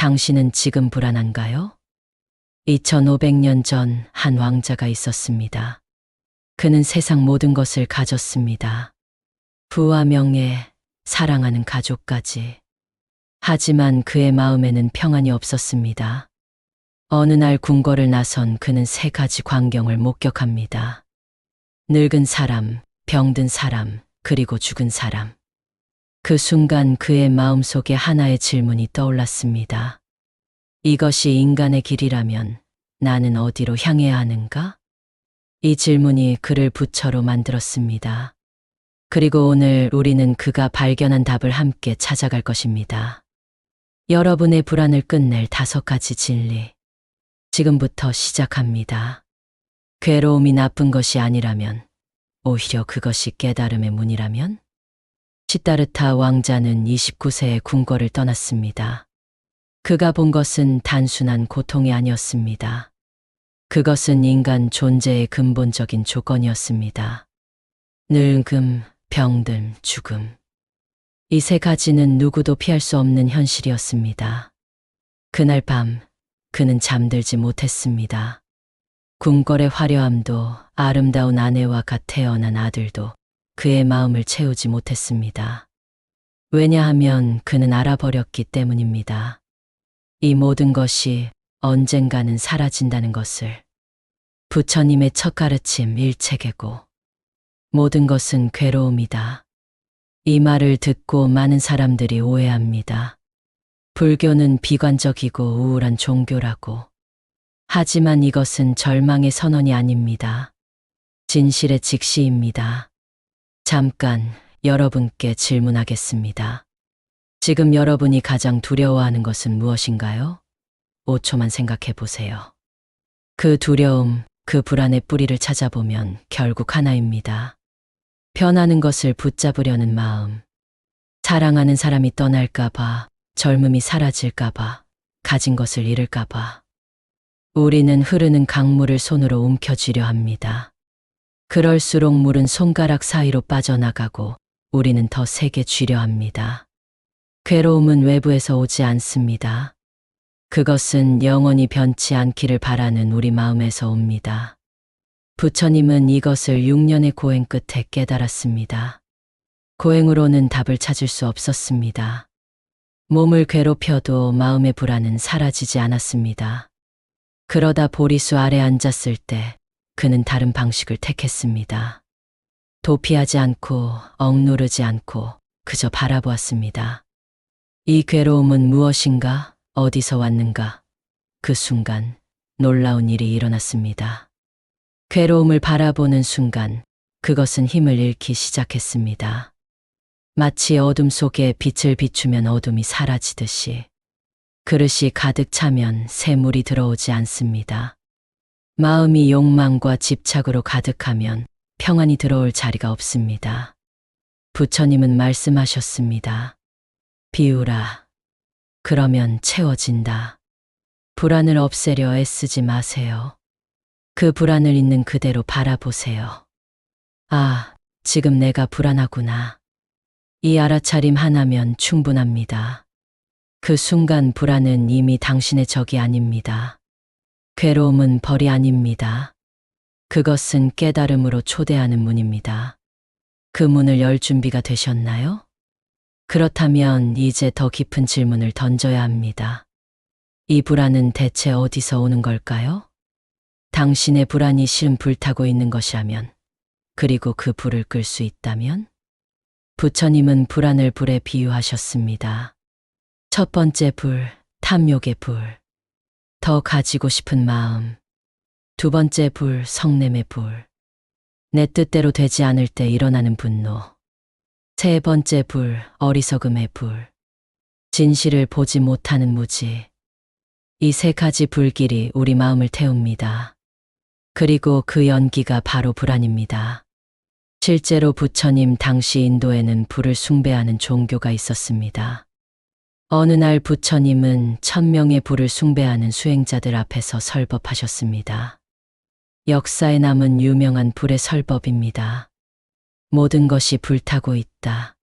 당신은 지금 불안한가요? 2500년 전 한 왕자가 있었습니다. 그는 세상 모든 것을 가졌습니다. 부와 명예, 사랑하는 가족까지. 하지만 그의 마음에는 평안이 없었습니다. 어느 날 궁궐을 나선 그는 세 가지 광경을 목격합니다. 늙은 사람, 병든 사람, 그리고 죽은 사람. 그 순간 그의 마음속에 하나의 질문이 떠올랐습니다. 이것이 인간의 길이라면 나는 어디로 향해야 하는가? 이 질문이 그를 부처로 만들었습니다. 그리고 오늘 우리는 그가 발견한 답을 함께 찾아갈 것입니다. 여러분의 불안을 끝낼 5가지 진리. 지금부터 시작합니다. 괴로움이 나쁜 것이 아니라면, 오히려 그것이 깨달음의 문이라면? 시다르타 왕자는 29세에 궁궐을 떠났습니다. 그가 본 것은 단순한 고통이 아니었습니다. 그것은 인간 존재의 근본적인 조건이었습니다. 늙음, 병듦, 죽음. 이 세 가지는 누구도 피할 수 없는 현실이었습니다. 그날 밤, 그는 잠들지 못했습니다. 궁궐의 화려함도 아름다운 아내와 갓 태어난 아들도 그의 마음을 채우지 못했습니다. 왜냐하면 그는 알아버렸기 때문입니다. 이 모든 것이 언젠가는 사라진다는 것을. 부처님의 첫 가르침 일체계고. 모든 것은 괴로움이다. 이 말을 듣고 많은 사람들이 오해합니다. 불교는 비관적이고 우울한 종교라고. 하지만 이것은 절망의 선언이 아닙니다. 진실의 직시입니다. 잠깐 여러분께 질문하겠습니다. 지금 여러분이 가장 두려워하는 것은 무엇인가요? 5초만 생각해 보세요. 그 두려움, 그 불안의 뿌리를 찾아보면 결국 하나입니다. 변하는 것을 붙잡으려는 마음. 사랑하는 사람이 떠날까봐, 젊음이 사라질까봐, 가진 것을 잃을까봐. 우리는 흐르는 강물을 손으로 움켜쥐려 합니다. 그럴수록 물은 손가락 사이로 빠져나가고 우리는 더 세게 쥐려 합니다. 괴로움은 외부에서 오지 않습니다. 그것은 영원히 변치 않기를 바라는 우리 마음에서 옵니다. 부처님은 이것을 6년의 고행 끝에 깨달았습니다. 고행으로는 답을 찾을 수 없었습니다. 몸을 괴롭혀도 마음의 불안은 사라지지 않았습니다. 그러다 보리수 아래 앉았을 때 그는 다른 방식을 택했습니다. 도피하지 않고 억누르지 않고 그저 바라보았습니다. 이 괴로움은 무엇인가? 어디서 왔는가? 그 순간 놀라운 일이 일어났습니다. 괴로움을 바라보는 순간 그것은 힘을 잃기 시작했습니다. 마치 어둠 속에 빛을 비추면 어둠이 사라지듯이. 그릇이 가득 차면 새 물이 들어오지 않습니다. 마음이 욕망과 집착으로 가득하면 평안이 들어올 자리가 없습니다. 부처님은 말씀하셨습니다. 비우라. 그러면 채워진다. 불안을 없애려 애쓰지 마세요. 그 불안을 있는 그대로 바라보세요. 아, 지금 내가 불안하구나. 이 알아차림 하나면 충분합니다. 그 순간 불안은 이미 당신의 적이 아닙니다. 괴로움은 벌이 아닙니다. 그것은 깨달음으로 초대하는 문입니다. 그 문을 열 준비가 되셨나요? 그렇다면 이제 더 깊은 질문을 던져야 합니다. 이 불안은 대체 어디서 오는 걸까요? 당신의 불안이 실은 불타고 있는 것이라면, 그리고 그 불을 끌 수 있다면? 부처님은 불안을 불에 비유하셨습니다. 첫 번째 불, 탐욕의 불. 더 가지고 싶은 마음. 두 번째 불, 성냄의 불. 내 뜻대로 되지 않을 때 일어나는 분노. 세 번째 불, 어리석음의 불. 진실을 보지 못하는 무지. 이 세 가지 불길이 우리 마음을 태웁니다. 그리고 그 연기가 바로 불안입니다. 실제로 부처님 당시 인도에는 불을 숭배하는 종교가 있었습니다. 어느 날 부처님은 1000명의 불을 숭배하는 수행자들 앞에서 설법하셨습니다. 역사에 남은 유명한 불의 설법입니다. 모든 것이 불타고 있다.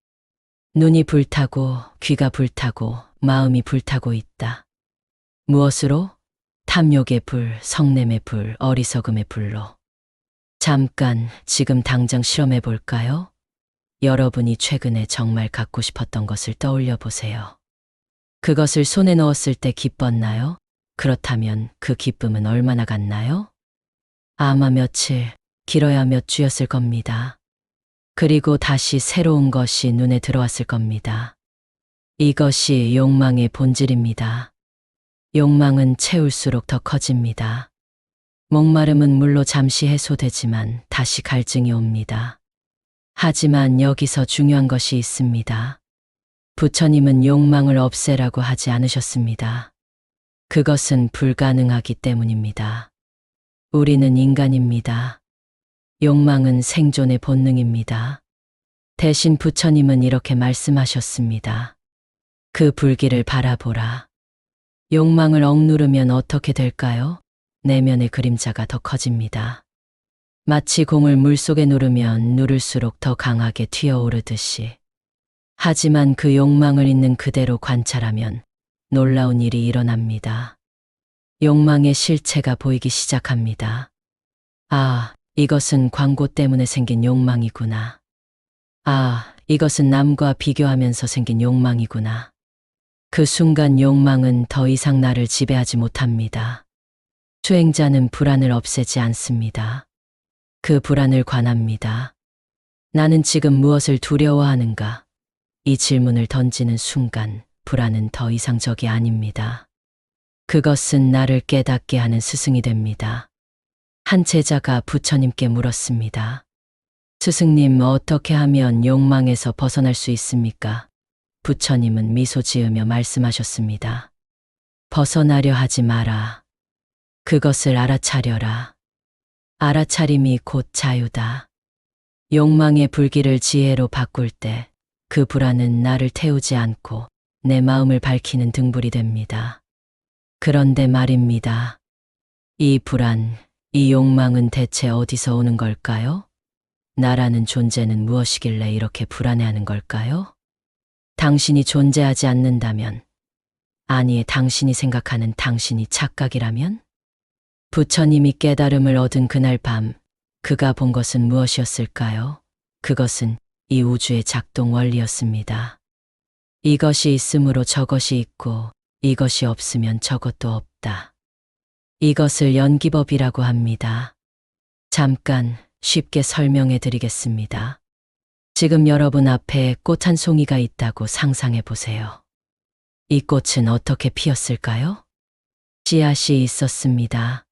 눈이 불타고, 귀가 불타고, 마음이 불타고 있다. 무엇으로? 탐욕의 불, 성냄의 불, 어리석음의 불로. 잠깐, 지금 당장 실험해 볼까요? 여러분이 최근에 정말 갖고 싶었던 것을 떠올려 보세요. 그것을 손에 넣었을 때 기뻤나요? 그렇다면 그 기쁨은 얼마나 갔나요? 아마 며칠, 길어야 몇 주였을 겁니다. 그리고 다시 새로운 것이 눈에 들어왔을 겁니다. 이것이 욕망의 본질입니다. 욕망은 채울수록 더 커집니다. 목마름은 물로 잠시 해소되지만 다시 갈증이 옵니다. 하지만 여기서 중요한 것이 있습니다. 부처님은 욕망을 없애라고 하지 않으셨습니다. 그것은 불가능하기 때문입니다. 우리는 인간입니다. 욕망은 생존의 본능입니다. 대신 부처님은 이렇게 말씀하셨습니다. 그 불길을 바라보라. 욕망을 억누르면 어떻게 될까요? 내면의 그림자가 더 커집니다. 마치 공을 물속에 누르면 누를수록 더 강하게 튀어오르듯이. 하지만 그 욕망을 있는 그대로 관찰하면 놀라운 일이 일어납니다. 욕망의 실체가 보이기 시작합니다. 아, 이것은 광고 때문에 생긴 욕망이구나. 아, 이것은 남과 비교하면서 생긴 욕망이구나. 그 순간 욕망은 더 이상 나를 지배하지 못합니다. 수행자는 불안을 없애지 않습니다. 그 불안을 관합니다. 나는 지금 무엇을 두려워하는가? 이 질문을 던지는 순간 불안은 더 이상 적이 아닙니다. 그것은 나를 깨닫게 하는 스승이 됩니다. 한 제자가 부처님께 물었습니다. 스승님, 어떻게 하면 욕망에서 벗어날 수 있습니까? 부처님은 미소 지으며 말씀하셨습니다. 벗어나려 하지 마라. 그것을 알아차려라. 알아차림이 곧 자유다. 욕망의 불길을 지혜로 바꿀 때 그 불안은 나를 태우지 않고 내 마음을 밝히는 등불이 됩니다. 그런데 말입니다. 이 불안, 이 욕망은 대체 어디서 오는 걸까요? 나라는 존재는 무엇이길래 이렇게 불안해하는 걸까요? 당신이 존재하지 않는다면, 아니, 당신이 생각하는 당신이 착각이라면? 부처님이 깨달음을 얻은 그날 밤, 그가 본 것은 무엇이었을까요? 그것은 이 우주의 작동 원리였습니다. 이것이 있으므로 저것이 있고, 이것이 없으면 저것도 없다. 이것을 연기법이라고 합니다. 잠깐 쉽게 설명해 드리겠습니다. 지금 여러분 앞에 꽃 한 송이가 있다고 상상해 보세요. 이 꽃은 어떻게 피었을까요? 씨앗이 있었습니다.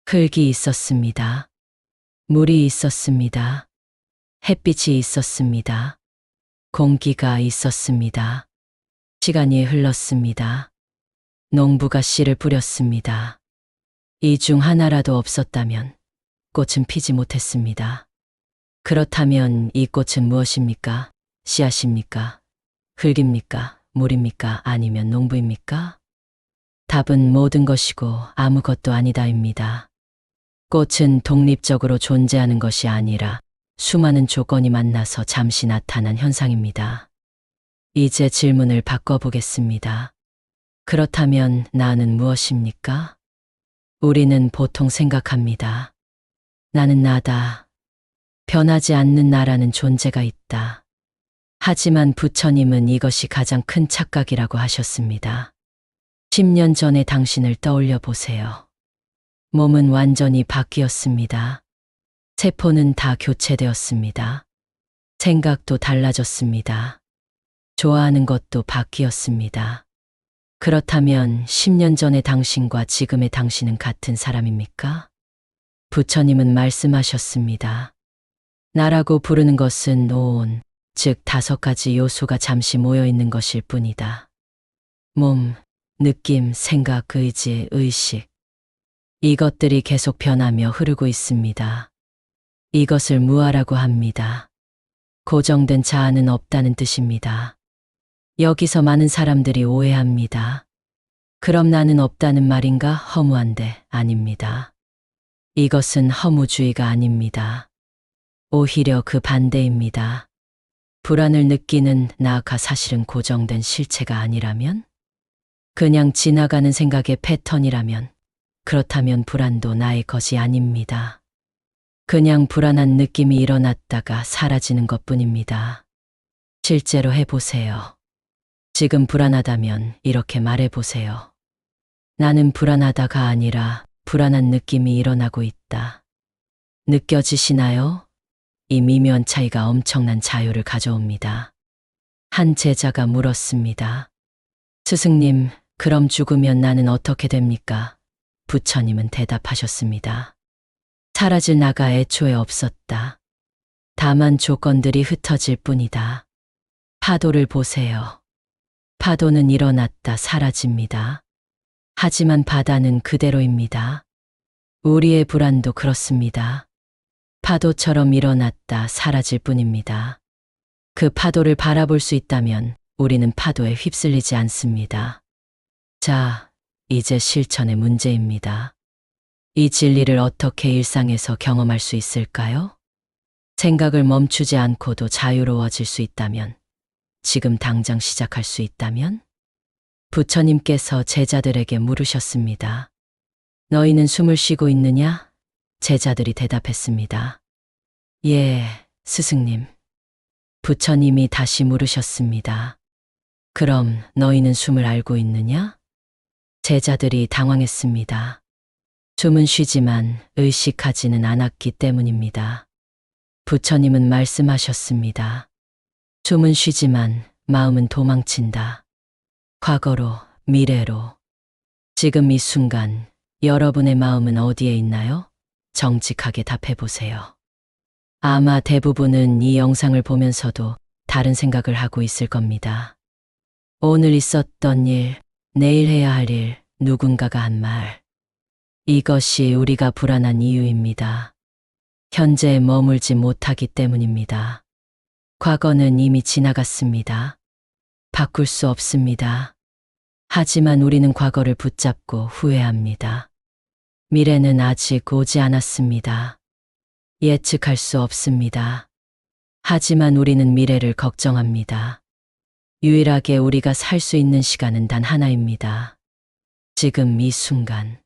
흙이 있었습니다. 물이 있었습니다. 햇빛이 있었습니다. 공기가 있었습니다. 시간이 흘렀습니다. 농부가 씨를 뿌렸습니다. 이 중 하나라도 없었다면 꽃은 피지 못했습니다. 그렇다면 이 꽃은 무엇입니까? 씨앗입니까? 흙입니까? 물입니까? 아니면 농부입니까? 답은 모든 것이고 아무것도 아니다입니다. 꽃은 독립적으로 존재하는 것이 아니라 수많은 조건이 만나서 잠시 나타난 현상입니다. 이제 질문을 바꿔보겠습니다. 그렇다면 나는 무엇입니까? 우리는 보통 생각합니다. 나는 나다. 변하지 않는 나라는 존재가 있다. 하지만 부처님은 이것이 가장 큰 착각이라고 하셨습니다. 10년 전의 당신을 떠올려 보세요. 몸은 완전히 바뀌었습니다. 세포는 다 교체되었습니다. 생각도 달라졌습니다. 좋아하는 것도 바뀌었습니다. 그렇다면 10년 전의 당신과 지금의 당신은 같은 사람입니까? 부처님은 말씀하셨습니다. 나라고 부르는 것은 온, 즉 5가지 요소가 잠시 모여 있는 것일 뿐이다. 몸, 느낌, 생각, 의지, 의식. 이것들이 계속 변하며 흐르고 있습니다. 이것을 무아라고 합니다. 고정된 자아는 없다는 뜻입니다. 여기서 많은 사람들이 오해합니다. 그럼 나는 없다는 말인가? 허무한데 아닙니다. 이것은 허무주의가 아닙니다. 오히려 그 반대입니다. 불안을 느끼는 나가 사실은 고정된 실체가 아니라면? 그냥 지나가는 생각의 패턴이라면 그렇다면 불안도 나의 것이 아닙니다. 그냥 불안한 느낌이 일어났다가 사라지는 것뿐입니다. 실제로 해보세요. 지금 불안하다면 이렇게 말해보세요. 나는 불안하다가 아니라 불안한 느낌이 일어나고 있다. 느껴지시나요? 이 미묘한 차이가 엄청난 자유를 가져옵니다. 한 제자가 물었습니다. 스승님, 그럼 죽으면 나는 어떻게 됩니까? 부처님은 대답하셨습니다. 사라질 나가 애초에 없었다. 다만 조건들이 흩어질 뿐이다. 파도를 보세요. 파도는 일어났다 사라집니다. 하지만 바다는 그대로입니다. 우리의 불안도 그렇습니다. 파도처럼 일어났다 사라질 뿐입니다. 그 파도를 바라볼 수 있다면 우리는 파도에 휩쓸리지 않습니다. 자, 이제 실천의 문제입니다. 이 진리를 어떻게 일상에서 경험할 수 있을까요? 생각을 멈추지 않고도 자유로워질 수 있다면, 지금 당장 시작할 수 있다면? 부처님께서 제자들에게 물으셨습니다. 너희는 숨을 쉬고 있느냐? 제자들이 대답했습니다. 예, 스승님. 부처님이 다시 물으셨습니다. 그럼 너희는 숨을 알고 있느냐? 제자들이 당황했습니다. 숨은 쉬지만 의식하지는 않았기 때문입니다. 부처님은 말씀하셨습니다. 숨은 쉬지만 마음은 도망친다. 과거로, 미래로. 지금 이 순간 여러분의 마음은 어디에 있나요? 정직하게 답해보세요. 아마 대부분은 이 영상을 보면서도 다른 생각을 하고 있을 겁니다. 오늘 있었던 일, 내일 해야 할 일, 누군가가 한 말. 이것이 우리가 불안한 이유입니다. 현재에 머물지 못하기 때문입니다. 과거는 이미 지나갔습니다. 바꿀 수 없습니다. 하지만 우리는 과거를 붙잡고 후회합니다. 미래는 아직 오지 않았습니다. 예측할 수 없습니다. 하지만 우리는 미래를 걱정합니다. 유일하게 우리가 살 수 있는 시간은 단 하나입니다. 지금 이 순간.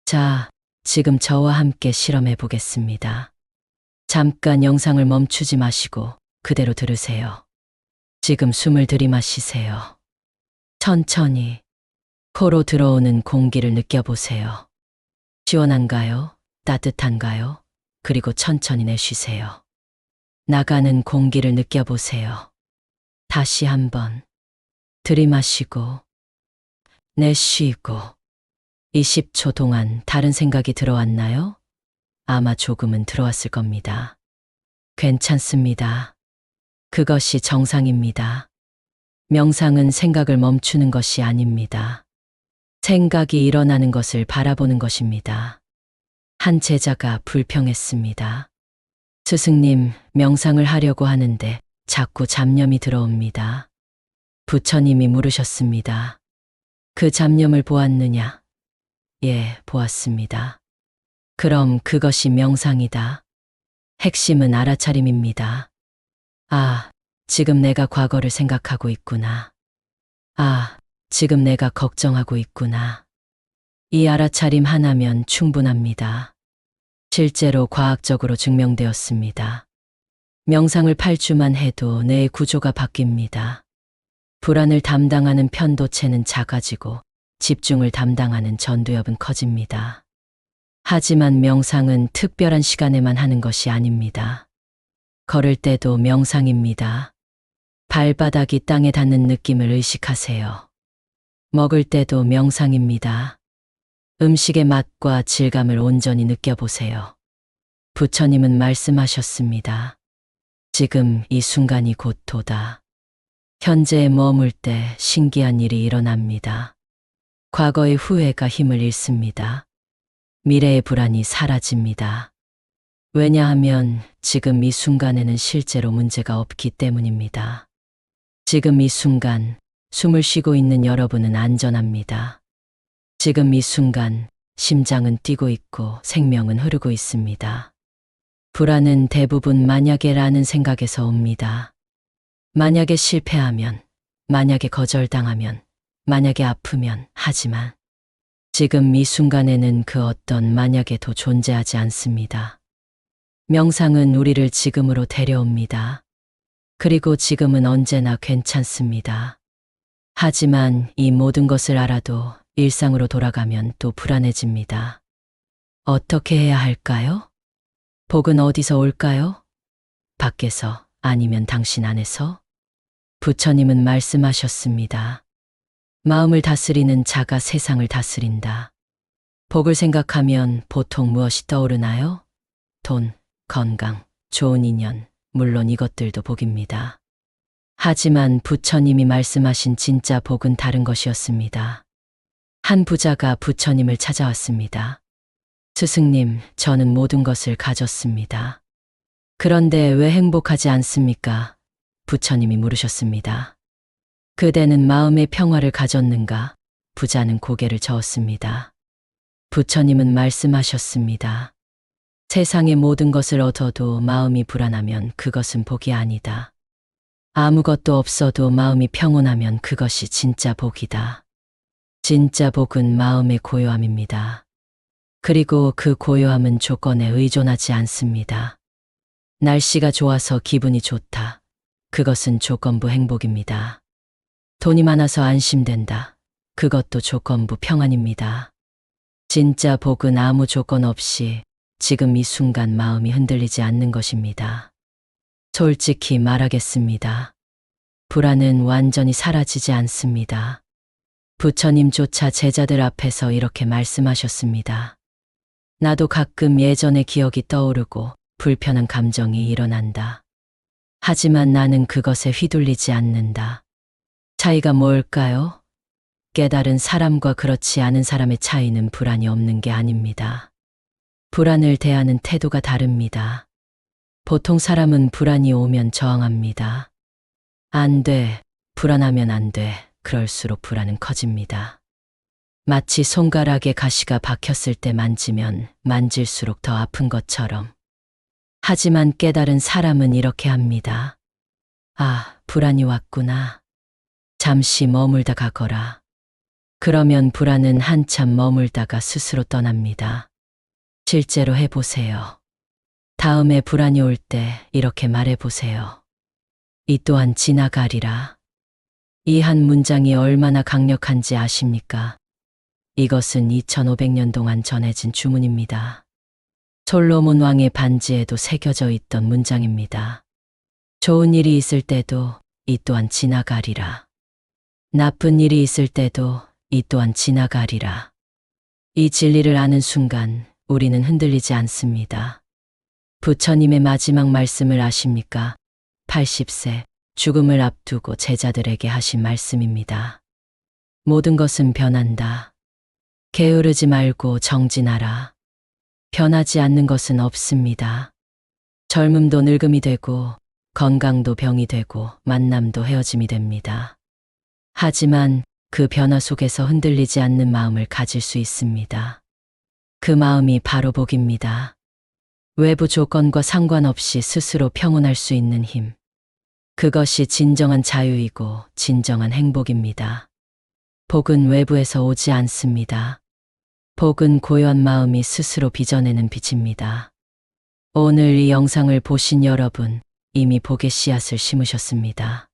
자, 지금 저와 함께 실험해 보겠습니다. 잠깐 영상을 멈추지 마시고 그대로 들으세요. 지금 숨을 들이마시세요. 천천히 코로 들어오는 공기를 느껴보세요. 시원한가요? 따뜻한가요? 그리고 천천히 내쉬세요. 나가는 공기를 느껴보세요. 다시 한번 들이마시고 내쉬고 20초 동안 다른 생각이 들어왔나요? 아마 조금은 들어왔을 겁니다. 괜찮습니다. 그것이 정상입니다. 명상은 생각을 멈추는 것이 아닙니다. 생각이 일어나는 것을 바라보는 것입니다. 한 제자가 불평했습니다. 스승님, 명상을 하려고 하는데 자꾸 잡념이 들어옵니다. 부처님이 물으셨습니다. 그 잡념을 보았느냐? 예, 보았습니다. 그럼 그것이 명상이다. 핵심은 알아차림입니다. 아, 지금 내가 과거를 생각하고 있구나. 아, 지금 내가 걱정하고 있구나. 이 알아차림 하나면 충분합니다. 실제로 과학적으로 증명되었습니다. 명상을 8주만 해도 뇌의 구조가 바뀝니다. 불안을 담당하는 편도체는 작아지고 집중을 담당하는 전두엽은 커집니다. 하지만 명상은 특별한 시간에만 하는 것이 아닙니다. 걸을 때도 명상입니다. 발바닥이 땅에 닿는 느낌을 의식하세요. 먹을 때도 명상입니다. 음식의 맛과 질감을 온전히 느껴보세요. 부처님은 말씀하셨습니다. 지금 이 순간이 곧 도다. 현재에 머물 때 신기한 일이 일어납니다. 과거의 후회가 힘을 잃습니다. 미래의 불안이 사라집니다. 왜냐하면 지금 이 순간에는 실제로 문제가 없기 때문입니다. 지금 이 순간 숨을 쉬고 있는 여러분은 안전합니다. 지금 이 순간 심장은 뛰고 있고 생명은 흐르고 있습니다. 불안은 대부분 만약에라는 생각에서 옵니다. 만약에 실패하면, 만약에 거절당하면, 만약에 아프면, 하지만 지금 이 순간에는 그 어떤 만약에도 존재하지 않습니다. 명상은 우리를 지금으로 데려옵니다. 그리고 지금은 언제나 괜찮습니다. 하지만 이 모든 것을 알아도 일상으로 돌아가면 또 불안해집니다. 어떻게 해야 할까요? 복은 어디서 올까요? 밖에서, 아니면 당신 안에서? 부처님은 말씀하셨습니다. 마음을 다스리는 자가 세상을 다스린다. 복을 생각하면 보통 무엇이 떠오르나요? 돈, 건강, 좋은 인연, 물론 이것들도 복입니다. 하지만 부처님이 말씀하신 진짜 복은 다른 것이었습니다. 한 부자가 부처님을 찾아왔습니다. 스승님, 저는 모든 것을 가졌습니다. 그런데 왜 행복하지 않습니까? 부처님이 물으셨습니다. 그대는 마음의 평화를 가졌는가? 부자는 고개를 저었습니다. 부처님은 말씀하셨습니다. 세상의 모든 것을 얻어도 마음이 불안하면 그것은 복이 아니다. 아무것도 없어도 마음이 평온하면 그것이 진짜 복이다. 진짜 복은 마음의 고요함입니다. 그리고 그 고요함은 조건에 의존하지 않습니다. 날씨가 좋아서 기분이 좋다. 그것은 조건부 행복입니다. 돈이 많아서 안심된다. 그것도 조건부 평안입니다. 진짜 복은 아무 조건 없이 지금 이 순간 마음이 흔들리지 않는 것입니다. 솔직히 말하겠습니다. 불안은 완전히 사라지지 않습니다. 부처님조차 제자들 앞에서 이렇게 말씀하셨습니다. 나도 가끔 예전의 기억이 떠오르고 불편한 감정이 일어난다. 하지만 나는 그것에 휘둘리지 않는다. 차이가 뭘까요? 깨달은 사람과 그렇지 않은 사람의 차이는 불안이 없는 게 아닙니다. 불안을 대하는 태도가 다릅니다. 보통 사람은 불안이 오면 저항합니다. 안 돼, 불안하면 안 돼. 그럴수록 불안은 커집니다. 마치 손가락에 가시가 박혔을 때 만지면 만질수록 더 아픈 것처럼. 하지만 깨달은 사람은 이렇게 합니다. 아, 불안이 왔구나. 잠시 머물다 가거라. 그러면 불안은 한참 머물다가 스스로 떠납니다. 실제로 해보세요. 다음에 불안이 올 때 이렇게 말해보세요. 이 또한 지나가리라. 이 한 문장이 얼마나 강력한지 아십니까? 이것은 2500년 동안 전해진 주문입니다. 솔로몬 왕의 반지에도 새겨져 있던 문장입니다. 좋은 일이 있을 때도 이 또한 지나가리라. 나쁜 일이 있을 때도 이 또한 지나가리라. 이 진리를 아는 순간 우리는 흔들리지 않습니다. 부처님의 마지막 말씀을 아십니까? 80세 죽음을 앞두고 제자들에게 하신 말씀입니다. 모든 것은 변한다. 게으르지 말고 정진하라. 변하지 않는 것은 없습니다. 젊음도 늙음이 되고 건강도 병이 되고 만남도 헤어짐이 됩니다. 하지만 그 변화 속에서 흔들리지 않는 마음을 가질 수 있습니다. 그 마음이 바로 복입니다. 외부 조건과 상관없이 스스로 평온할 수 있는 힘. 그것이 진정한 자유이고 진정한 행복입니다. 복은 외부에서 오지 않습니다. 복은 고요한 마음이 스스로 빚어내는 빛입니다. 오늘 이 영상을 보신 여러분, 이미 복의 씨앗을 심으셨습니다.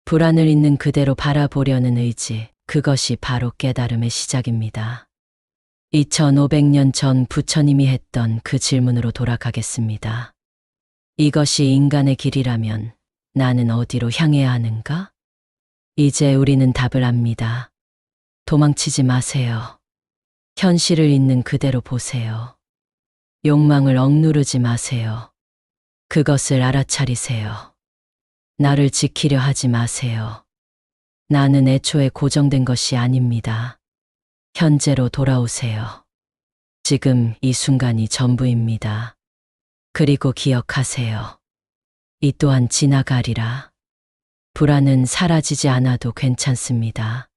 불안을 있는 그대로 바라보려는 의지, 그것이 바로 깨달음의 시작입니다. 2500년 전 부처님이 했던 그 질문으로 돌아가겠습니다. 이것이 인간의 길이라면 나는 어디로 향해야 하는가? 이제 우리는 답을 압니다. 도망치지 마세요. 현실을 있는 그대로 보세요. 욕망을 억누르지 마세요. 그것을 알아차리세요. 나를 지키려 하지 마세요. 나는 애초에 고정된 것이 아닙니다. 현재로 돌아오세요. 지금 이 순간이 전부입니다. 그리고 기억하세요. 이 또한 지나가리라. 불안은 사라지지 않아도 괜찮습니다.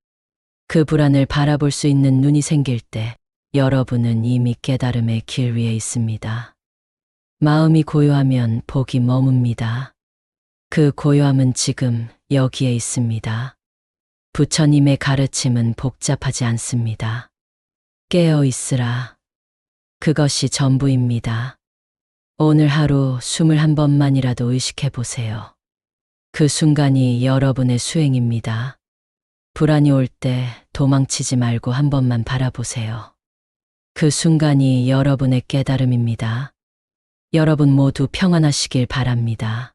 그 불안을 바라볼 수 있는 눈이 생길 때 여러분은 이미 깨달음의 길 위에 있습니다. 마음이 고요하면 복이 머뭅니다. 그 고요함은 지금 여기에 있습니다. 부처님의 가르침은 복잡하지 않습니다. 깨어 있으라. 그것이 전부입니다. 오늘 하루 21번만이라도 의식해 보세요. 그 순간이 여러분의 수행입니다. 불안이 올 때 도망치지 말고 한 번만 바라보세요. 그 순간이 여러분의 깨달음입니다. 여러분 모두 평안하시길 바랍니다.